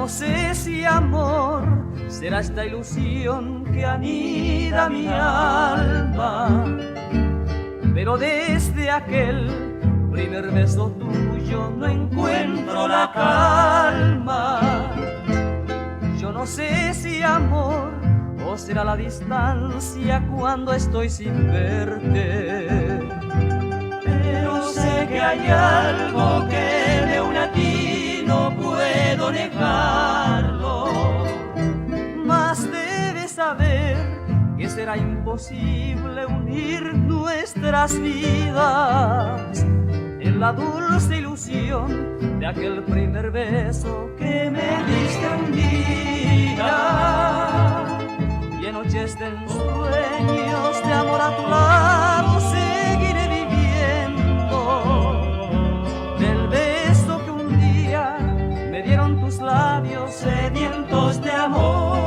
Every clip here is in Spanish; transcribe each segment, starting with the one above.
no sé si amor será esta ilusión que anida mi alma, pero desde aquel primer beso tuyo no encuentro la calma. Yo no sé si amor o será la distancia cuando estoy sin verte, pero sé que hay algo que me une a ti, no puedo negarlo. Mas debes saber que será imposible unir nuestras vidas en la dulce ilusión de aquel primer beso que me diste un día. Y en noches de ensueños de amor a tu lado seguiré viviendo del beso que un día me dieron tus labios sedientos de amor.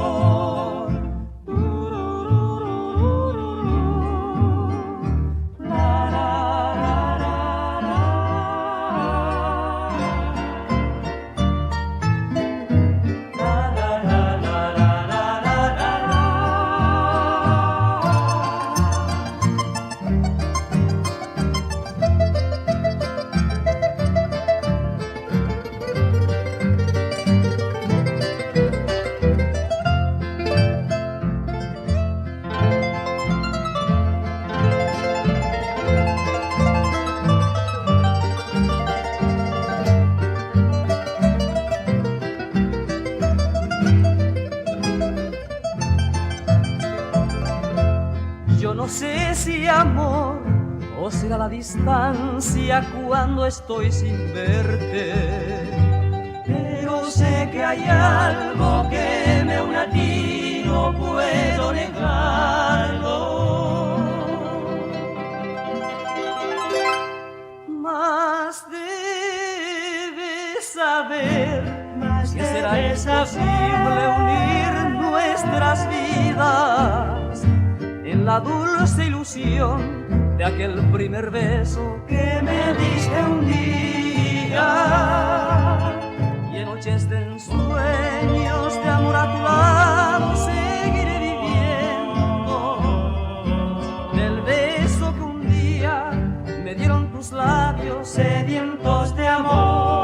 No sé si amor o será la distancia cuando estoy sin verte, pero sé que hay algo que me une a ti, no puedo negarlo. Mas debes saber que será imposible unir nuestras vidas en la dulce ilusión de aquel primer beso que me diste un día. Y en noches de ensueños de amor a tu lado seguiré viviendo del beso que un día me dieron tus labios sedientos de amor.